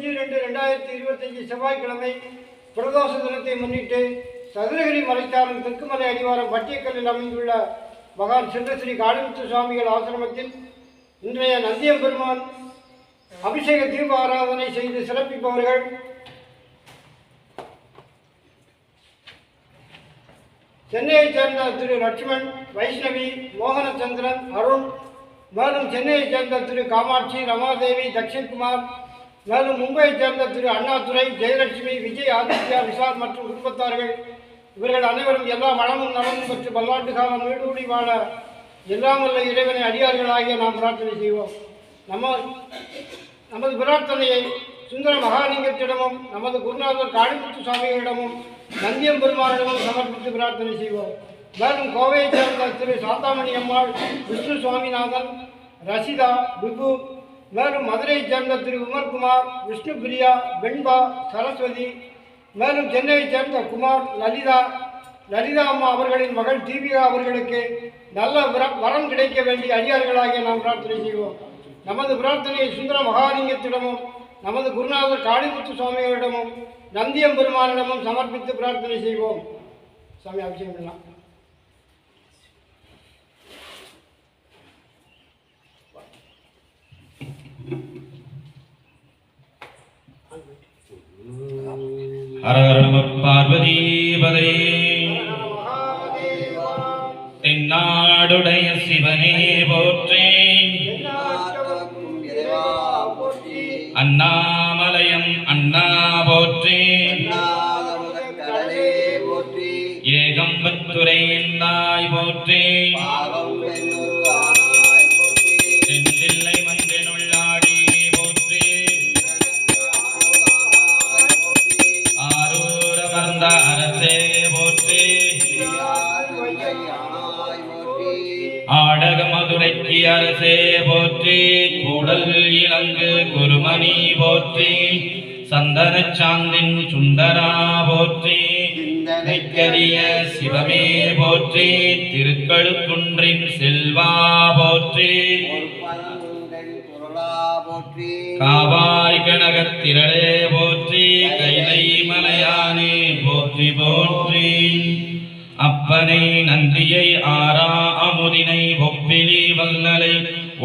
25/2/2025 செவ்வாய்க்கிழமை பிரதோஷ தினத்தை முன்னிட்டு சதுரகிரி மலைச்சாரல் தெற்குமலை அடிவாரம் பட்டியக்கல்லில் அமைந்துள்ள மகான் சென்றஸ்ரீ காளிமுத்து சுவாமிகள் ஆசிரமத்தில் இன்றைய நந்தியம்பெருமான் அபிஷேக தீப ஆராதனை செய்து சிறப்பிப்பவர்கள் சென்னையைச் சேர்ந்த திரு லட்சுமண், வைஷ்ணவி, மோகனச்சந்திரன், அருண், மேலும் சென்னையைச் சேர்ந்த திரு காமாட்சி, ரமாதேவி, தக்ஷன்குமார், மேலும் மும்பையைச் சேர்ந்த திரு அண்ணாதுரை, ஜெயலட்சுமி, விஜய், ஆதித்யா, விஷால் மற்றும் குடும்பத்தார்கள் இவர்கள் அனைவரும் எல்லா வளமும் நலமும் பெற்று பல்லாண்டு காலம் வீடூடி வாழ எல்லாம் வல்ல இறைவனை அடியார்களாகிய நாம் பிரார்த்தனை செய்வோம். நமது பிரார்த்தனையை சுந்தர மகாலிங்கத்திடமும் நமது குருநாதர் காளிமுத்து சுவாமிகளிடமும் நந்தியம்பெருமானிடமும் சமர்ப்பித்து பிரார்த்தனை செய்வோம். மேலும் கோவையைச் சேர்ந்த திரு சாந்தாமணி அம்மாள், விஷ்ணு சுவாமிநாதன், ரசிதா, பிபு, மேலும் மதுரையைச் சேர்ந்த திரு உமர்குமார், விஷ்ணு பிரியா, வெண்பா, சரஸ்வதி, மேலும் சென்னையைச் சேர்ந்த குமார், லலிதா அம்மா அவர்களின் மகள் தீபிகா அவர்களுக்கு நல்ல வரம் கிடைக்க வேண்டிய அடியார்களாகிய நாம் பிரார்த்தனை செய்வோம். நமது பிரார்த்தனையை சுந்தர மகாலிங்கத்திடமும் நமது குருநாதர் காளிமுத்து சுவாமிகளிடமும் நந்தியம்பெருமானிடமும் சமர்ப்பித்து பிரார்த்தனை செய்வோம். சுவாமி அபிஷேகம் பண்ணலாம். ஹர ஹர நம பார்வதீபதே. தென்னாடுடைய சிவனே போற்றே, அண்ணாமலையம் அண்ணா போற்றே, ஏகம்பத்துரை எந்தாய் போற்றே, தென்தில்லை மன்றினுள்ளாடி போற்றே, ஆரூர் அமர்ந்த அரசே போற்றே, ஆடக மதுரைக்கு அரசே போற்றி, கூடல் இலங்கு குருமணி போற்றி, சந்தன சாந்தின் சுந்தரா போற்றி, நெக்கரிய சிவமே போற்றி, திருக்கழுக்குன்றின் செல்வா போற்றி, காவாய் கனகத்திரளே போற்றி, கைலை மலையானே போற்றி போற்றி, அப்பனை நந்தியை ஆரா அமுதினை ஒப்பிலி வல்லலை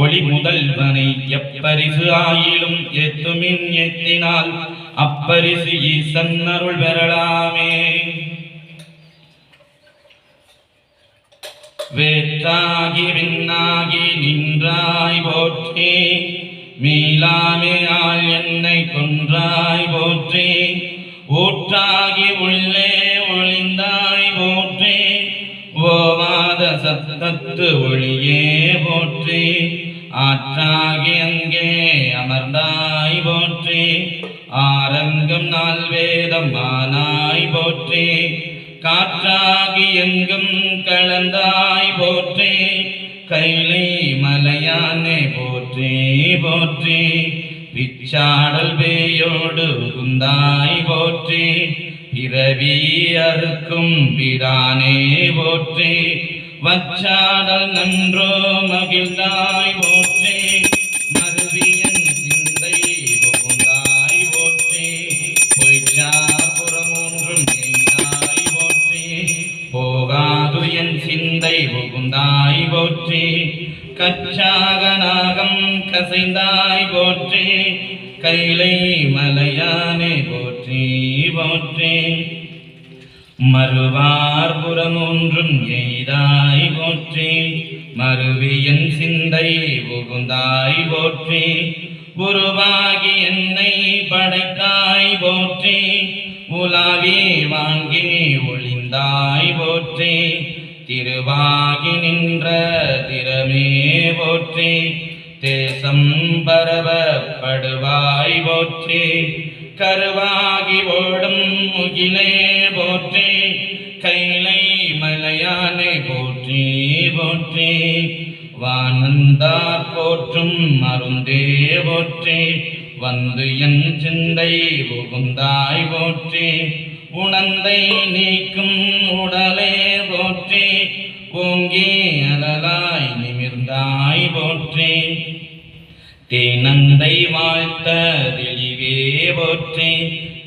ஒளி முதல்வனை எப்பரிசு ஆயிலும் எத்துமின் எத்தினால் அப்பரிசு ஈசன் அருள் பெறலாமே. வேற்றாகி விண்ணாகி நின்றாய் போற்றி, மீளாமே ஆள் என்னை கொன்றாய் போற்றி, ஊற்றாகி உள்ளே ஒளிந்தாய் போற்றி, ஓவாத சத்தத்து ஒளியே போற்றி, ஆற்றாகி அங்கே அமர்ந்தாய் போற்றி, ஆரங்கம் நாள் வேதம் ஆனாய் போற்றி, காற்றாகி எங்கும் கலந்தாய் போற்றி, கைலை மலையானே போற்றி போற்றி, பிச்சாடல் பேயோடு குந்தாய் போற்றி, பிறவி அறுக்கும் பிரானே போற்றி, வச்சாடல் நன்றோ மகிழ்ந்தாய் போற்றி, மருவியன் சிந்தை புகுந்தாய் போற்றி, பொய்ச்சாபுரமூன்றும் எய்தாய் போற்றி, போகாது என் சிந்தை புகுந்தாய் போற்றி, கச்சாகநாகம் கசைந்தாய் போற்றி, கைலை மலையானே போற்றி போற்றி, மறுவார்புறமொன்றும் எய்தாய் போற்றி, மருவியன் சிந்தை புகுந்தாய் போற்றி, உருவாகி என்னை படைத்தாய் போற்றி, உலாவி வாங்கி ஒளிந்தாய் போற்றி, திருவாகி நின்ற திறமே போற்றி, தேசம் பரவப்படுவாய் போற்றி, கருவாகி ஓடும் முகிலே போற்றி, கைலை மலையானே போற்றி போற்றி, வானந்தார் போற்றும் மருந்தே போற்றி, வந்து என் சிந்தை புகுந்தாய் போற்றி, உணந்தை நீக்கும் உடலே போற்றி, ஓங்கி அலலாய் நிமிர்ந்தாய் போற்றி, தேனந்தை வாழ்த்த தெளிவே போற்றி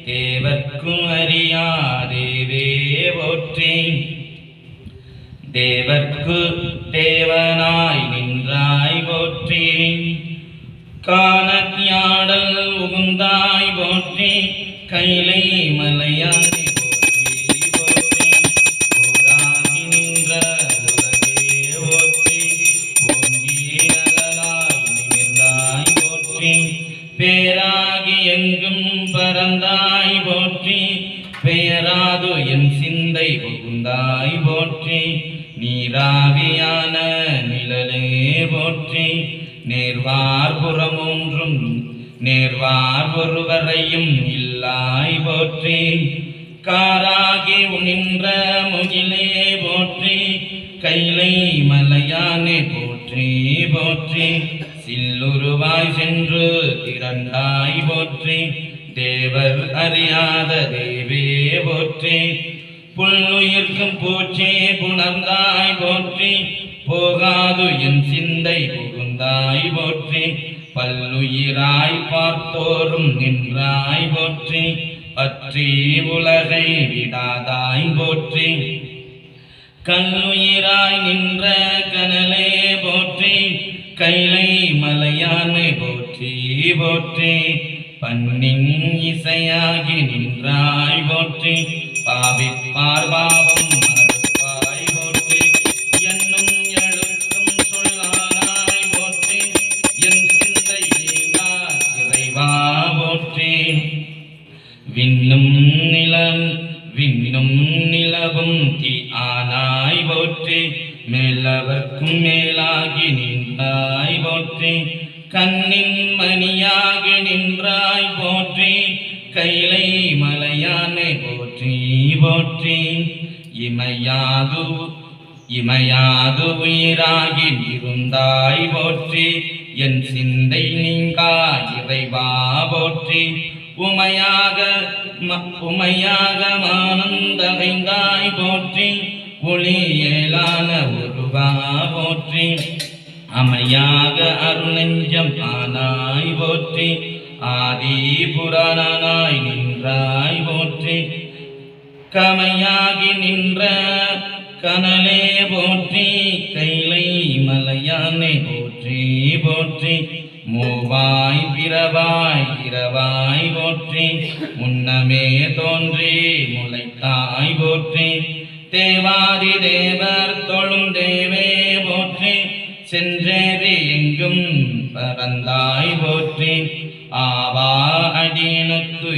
தேவர்க்கும் அறியா தேவே போற்றி தேவர்க்கு தேவனாய் நின்றாய் போற்றி காணத்தியாடல் உகுந்தாய் போற்றி கைலை மலையானே போற்றி போற்றி போராகி நின்ற உலகே போற்றி ஓங்கி அழலாய் நிமிர்ந்தாய் போற்றி பேராகி எங்கும் பறந்தாய் போற்றி பெயராது என் சிந்தை புகுந்தாய் போற்றி நீராவியான நிழலே போற்றி நேர்வார் புறமொன்றும் நேர்வார் ஒருவரையும் இல்லாய் போற்றி காராகி நின்ற முகிலே போற்றி கைலை மலையானே போற்றி போற்றி சில்லுருவாய் சென்று திரண்டாய் போற்றி தேவர் அறியாத தேவே போற்றி புல்லுயிர்க்கும் பூச்சே புணர்ந்தாய் போற்றி போகாது என் சிந்தை புகுந்தாய் போற்றி பல்லுயிராய் பார்த்தோறும் நின்றாய் போற்றி பற்றி உலகை விடாதாய் போற்றி கல்லுயிராய் நின்ற கனலே போற்றி கைலை மலையானே போற்றி போற்றி பண்ணின் இசையாகி நின்றாய் போற்றி பாவிப்பார் பாவம் மறுப்பாய் போற்றி என்னும் எழுத்தும் சொல்லானாய் போற்றி என் சிந்தை இறைவா போற்றி விண்ணும் நிலவும் தீ ஆனாய் போற்றி மேலவர்க்கும் மேலாகி நின்றாய் போற்றி கண்ணின் மணியாகி நின்றாய் போற்றி கைலை மலையானே போற்றி போற்றி இமையாது உயிராகி இருந்தாய் போற்றி என் சிந்தை நீங்கா இறைவா போற்றி உமையாக மானந்தகைந்தாய் போற்றி ஒளியேலான உருவா போற்றி அமையாக அருணஞ்சம் ஆனாய் போற்றி ஆதி புராணனாய் நின்றாய் போற்றி கமையாகி நின்ற கனலே போற்றி கைலை மலையானே போற்றி போற்றி மூவாய் பிறவாய் இரவாய் போற்றி முன்னமே தோன்றி முளைத்தாய் போற்றி தேவாதி தேவர் தொழும் தேவே போற்றி சென்றேறி எங்கும் பறந்தாய் போற்றி ஆவா அடியனுக்கு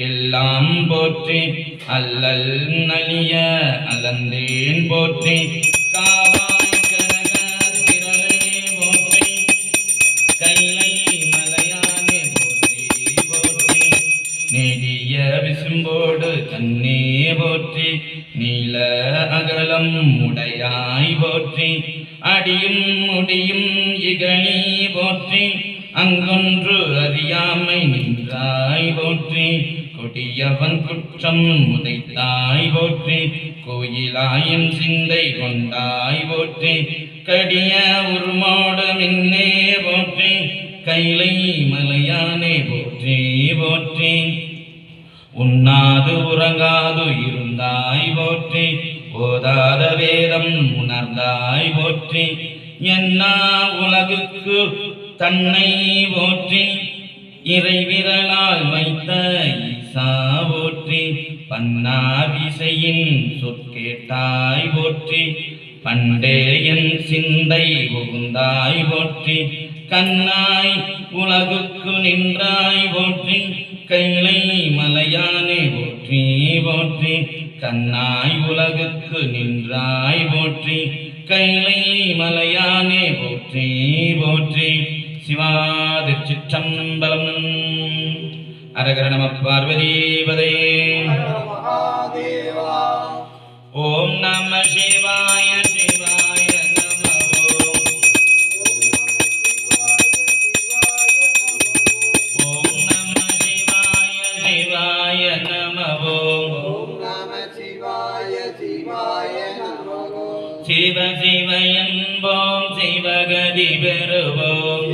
எல்லாம் போற்றி அல்லல் நலிய அலந்தேன் போற்றி காவாய் கனக திரளே போற்றி கைலை மலையானே போற்றி போற்றி நெடிய விசும்போடு கண்ணே போற்றி நீல அகலம் உடையாய் போற்றி அடியும் முடியும் இகழி போற்றி அங்கொன்று அறியாமை நின்றாய் போற்றி கொடியவன் குற்றம் உதைத்தாய் போற்றி கோயிலாயின் சிந்தை கொண்டாய் போற்றி கடிய உருமோடு மின்னே போற்றி கைலை மலையானே போற்றி போற்றி உண்ணாது உறங்காது இருந்தாய் போற்றி ஓதாத வேதம் உணர்ந்தாய் போற்றி என்னா உலகுக்கு தன்னை போற்றி இறைவிரலால் வைத்த ஈசா போற்றி பன்னாவிசையின் சொற்கேட்டாய் போற்றி பண்டே என் சிந்தை புகுந்தாய் போற்றி கண்ணாய் உலகுக்கு நின்றாய் போற்றி கைலை மலையானே போற்றி போற்றி கண்ணாய் உலகுக்கு நின்றாய் போற்றி கைலை மலையானே போற்றி போற்றி சிவா திருச்சிற்றம்பலம். அரகர நம பார்வதீபதே. ஓம் நம சிவாய சிவாய நமோ. ஓம் நம சிவாய சிவாய நமோ. சிவ சிவ என்போம் சிவகதி பெறுவோம்.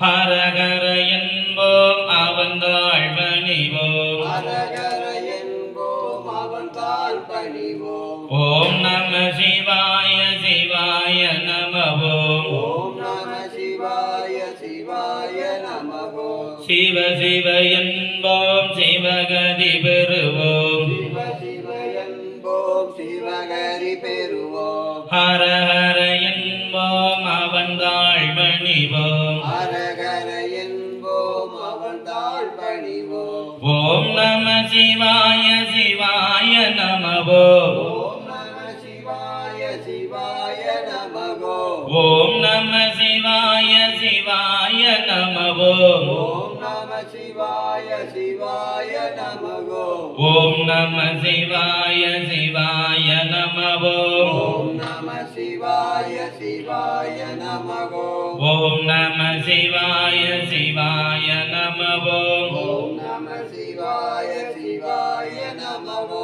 ஹரஹர என்போம் அவன் தாழ் பணிவோம் ஹரஹர என்போம் அவன் தாழ் பணிவோம் ஓம் நம சிவாய சிவாய நம ஓம் ஓம் நம சிவாய சிவாய நமகோ சிவ சிவ என்போம் சிவகதி பெறுவோம் சிவ சிவ என்போம் சிவகரி பெறுவோம் ஹரஹர என்போம் அவன் தாழ் பணிவோம் ஹரஹர என்போம் அவன் தாழ் பணிவோம் ஓம் நம சிவாய சிவாய நம ஓம் ஓம் நம சிவாய சிவாய நமகோ ஓம் நம சிவாய சிவாய நம ஓம் ஓம் நம சிவாய சிவாய நமகோ ஓம் நம சிவாய சிவாய நம ஓம் ஓம் நம சிவாய சிவாய நமகோ ஓம் நம சிவாய சிவாய நம ஓம் ஓம் நம சிவாய சிவாய நமகோ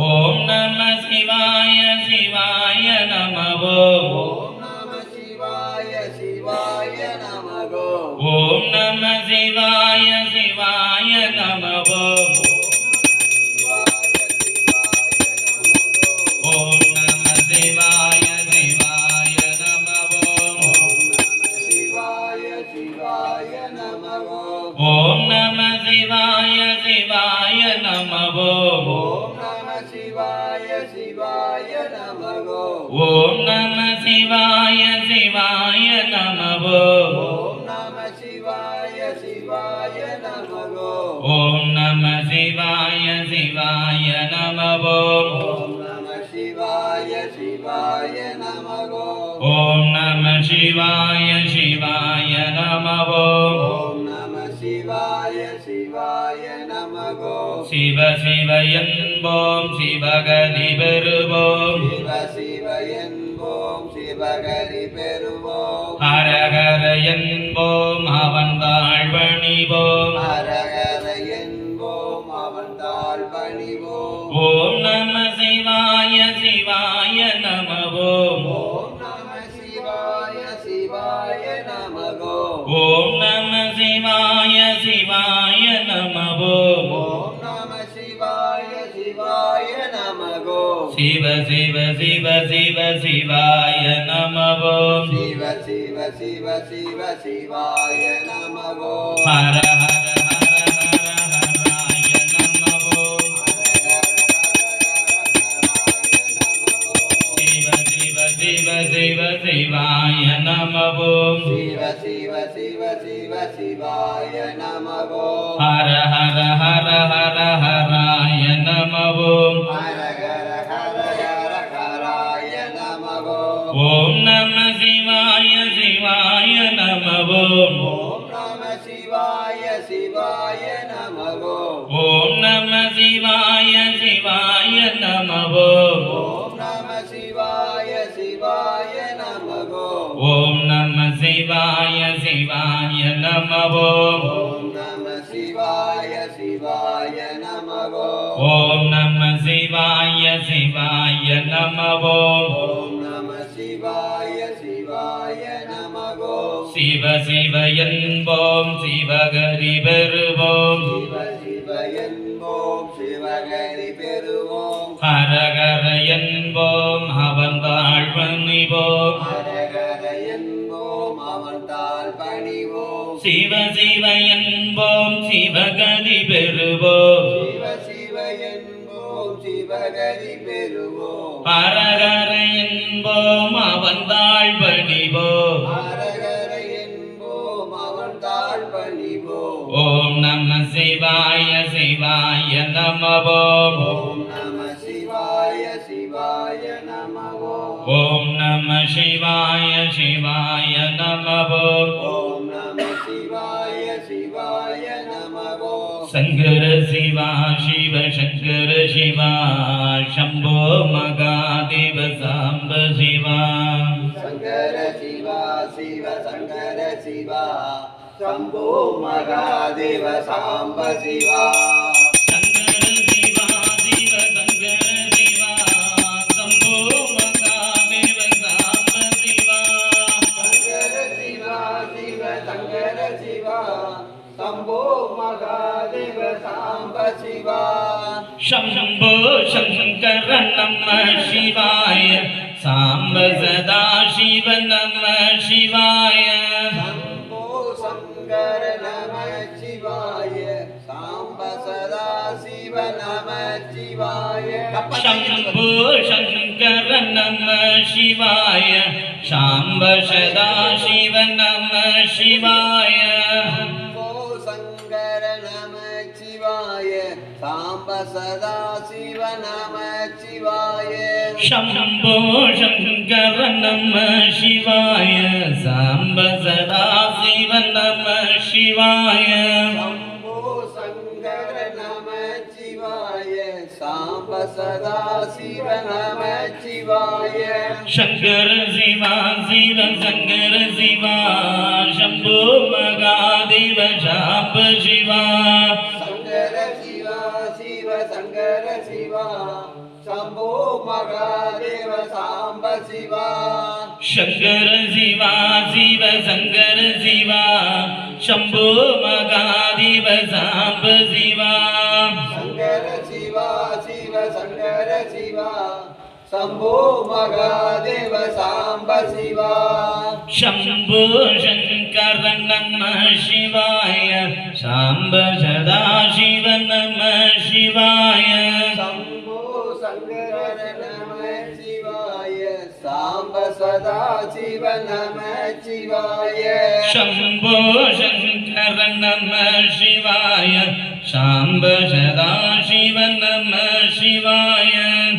ஓம் நம சிவாய சிவாய நம ஓம் ஓம் நம சிவாய சிவாய நமகோ ஓம் நம சிவாய சிவாய நம ஓம் ஓம் நம சிவாய சிவாய நம ஓம் சிவாய சிவாய நமகோ ஓம் நம சிவாய சிவாய நம ஓம் ஓம் நம சிவாய சிவாய நமகோ ஓம் நம சிவாய சிவாய நம ஓம் ஓம் நம சிவாய சிவாய நமகோ ஓம் நம சிவாய சிவாய நம ஓம் ஓம் நம சிவாய சிவாய நமகோ ஓம் நம சிவாய சிவாய நம ஓம் ஓம் நம சிவாய சிவாய நமகோ சிவ சிவ என்போம் சிவகதி பெறுவோம் சிவ சிவ என்போம் சிவகரி பெறுவோம் ஹரஹர என்போம் அவன் தாழ் பணிவோம் ஹரஹர என்போம் அவன் தாழ் பணிவோம் ஓம் நம சிவாய சிவாய நம ஓம் ஓம் நம சிவாய சிவாய நமகோ ஓம் நம சிவாய சிவாய நம ஓம் ஓம் நம சிவாய சிவாய நமகோ சிவ சிவ சிவ சிவ சிவாய நம ஓம் சிவ சிவ சிவ சிவ சிவாய நமகோ ஹர ஹர ஹர ஹர ஹராய நம ஓம் சிவ சிவ சிவ சிவ சிவாய நம ஓம் சிவ சிவ சிவ சிவ சிவாய நமகோ ஹர ஹர ஹர ஹர ஹராய நம ஓம் ஹரஹர ஹரஹர ஹராய நமகோ ஓம் நம சிவாய சிவாய நம ஓம் ஓம் நம சிவாய சிவாய நமகோ ஓம் நம சிவாய சிவாய நம ஓம் ஓம் நம சிவாய சிவாய நமகோ ஓம் நம சிவாய சிவாய நம ஓம் ஓம் நம சிவாய சிவாய நமகோ ஓம் நம சிவாய சிவாய நம ஓம் ஓம் நம சிவாய சிவாய நமகோ சிவ சிவ என்போம் சிவகரி பெறுவோம் சிவ சிவ என்போம் சிவகரி பெறுவோம் ஹரஹர என்போம் அவன் தாழ் பணிவோம் ஹரஹர என்போம் அவன் தாழ் பணிவோம் சிவ சிவ என்போம் சிவகதி பெறுவோம் சிவ சிவ என்போம் சிவகரி பெறுவோம் ஹரஹர என்போம் அவன் தாழ் பணிவோம் ஹரஹர என்போம் அவன் தாழ் பணிவோம் ஓம் நம சிவாய சிவாய நம ஓம் ஓம் நம சிவாய சிவாய நமகோ ஓம் நம சிவாய சிவாய நம ஓம் ஓம் நம சிவாய சிவாய நமகோ சங்கர சிவா சிவ சங்கர சிவா சம்போ மகாதேவ சாம்ப சிவா சங்கர சிவா சிவ சங்கர சிவா சம்போ மகாதேவ சாம்ப சிவா சங்கர சிவா சிவ சங்கர சிவா சம்போ மகாதேவ சாம்ப சிவா சங்கர சிவா சிவ சங்கர महादेव साम्ब शिवा शम्भो शङ्कर नमः शिवाय साम्ब सदा शिव नमः शिवाय शम्भो शङ्कर नमः शिवाय साम्ब सदा शिव नमः शिवाय शम्भो शङ्कर नमः शिवाय शाम्ब सदा शिव नमः शिवाय शम्भो शङ्कर नमः शिवाय साम्ब सदा शिव नमः शिवाय शम्भो शङ्कर नमः शिवाय साम्ब सदा शिव नमः शिवाय शम्भो शङ्कर नमः शिवाय साम्ब सदा शिव नमः शिवाय शङ्कर शिवा शिव शङ्कर शिवा शम्भो महादेव शाम्ब शिवा शङ्कर शिवा शिव शङ्कर शिवा शम्भो महादेव साम्ब शिवा शङ्कर शिवा शिव शङ्कर शिवा शम्भो महादेव शाम्ब शिवा शङ्कर शिवा शिव शङ्कर शिवा शम्भो महादेव साम्ब शिवा शम्भो शङ्कर नमः शिवाय शाम्ब सदा शिव नमः शिवाय शम्भो शङ्कर नमः शिवाय साम्ब सदा शिव नमः शिवाय शम्भो शङ्कर नमः शिवाय शाम्ब सदा शिव नमः शिवाय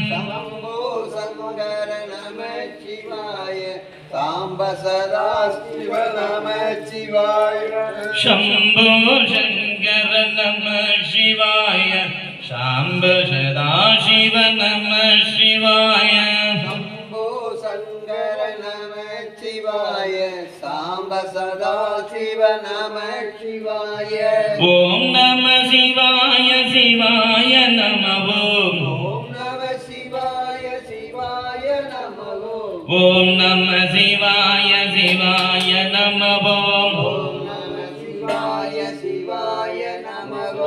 शम्भो शङ्कर नमः शिवाय साम्ब सदा शिव नमः शिवाय शम्भो शङ्कर नमः शिवाय शाम्ब सदा शिव नमः शिवाय शम्भो शङ्कर नमः शिवाय साम्ब सदा शिव नमः शिवाय ॐ नमः शिवाय शिवाय नमः ॐ नमः शिवाय शिवाय नमः ॐ नमः शिवाय शिवाय नमः नमः शिवाय शिवाय नमः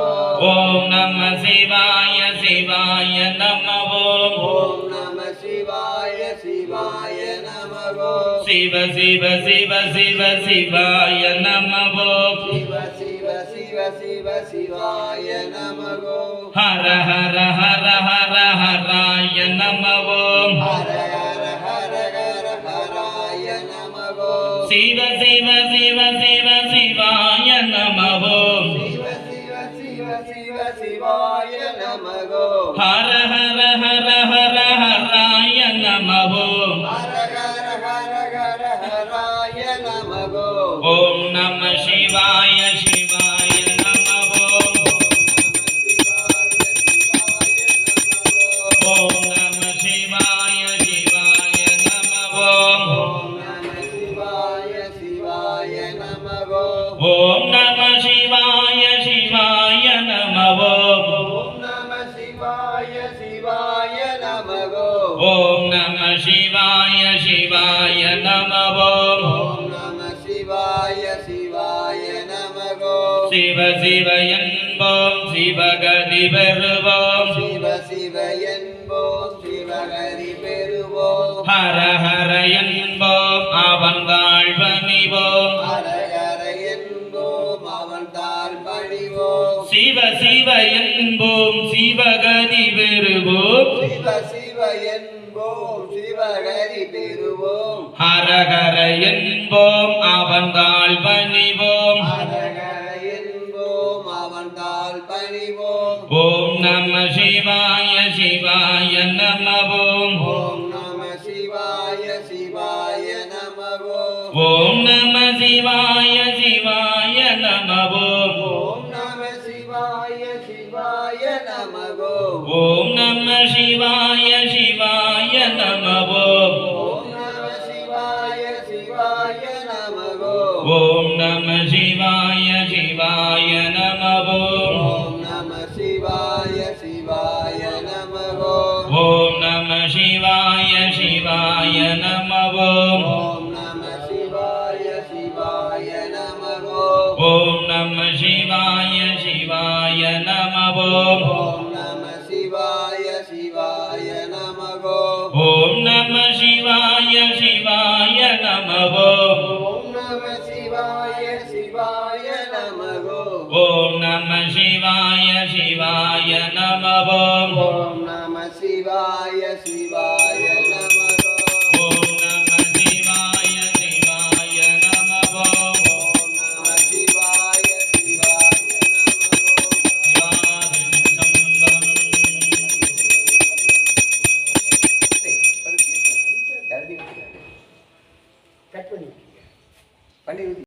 ॐ नमः शिवाय शिवाय नमः नमः शिवाय शिवाय नमः शिव शिव शिव शिव शिवाय नमः शिव शिव शिव शिव शिवाय नमः हर हर हर हर हराय नमः हर हर हर हर हराय नमः शिव शिव शिव शिव शिवाय नमः शिव शिव शिव शिव शिवाय नमः हर हर हर हर हराय नमः हर हर हर हर हराय नमः ॐ नमः शिवाय शिवाय नमः ॐ नमः शिवाय शिवाय नमः नमः शिवाय शिवाय नमः ॐ नमः शिवाय शिवाय नमः नमः शिवाय शिवाय नमः ॐ नमः शिवाय शिवाय नमः नमः शिवाय शिवाय नमः शिव शिव என்போம் சிவகதி பெறுவோம் शिव शिव என்போம் சிவகரி பெறுவோம் ஹர ஹர என்போம் அவன் தாழ்வணிவோம் ஹர ஹர என்போம் அவன் தாழ் பணிவோம் சிவ சிவ என்போம் சிவகதி பெறுவோம் சிவ சிவ என்போம் சிவகரி பெறுவோம் ஹர ஹர என்போம் அவன் தாழ்வணிவோம் ஹர ஹர என்போம் அவன் தாழ் பணிவோம் ஓம் நம சிவாய சிவாய நம ஓம் நம சிவாய சிவாய நம ஓம் நம சிவாய சிவாய நம ஓம் நம சிவாய சிவாய நம ஓம் நம சிவாய சிவாய நம ஓம் நம சிவாய சிவாய நம ஓம் நம சிவாய சிவாய நம ஓம் நம சிவாய சிவாய நம ஓம் நம சிவாய சிவாய நம ஓம் நம சிவாய சிவாய நம ஓம் நம சிவாய சிவாய ஓம் நம சிவாய சிவாய நமகோ ஓம் நம சிவாய சிவாய நம ஓம் நம சிவாய சிவாய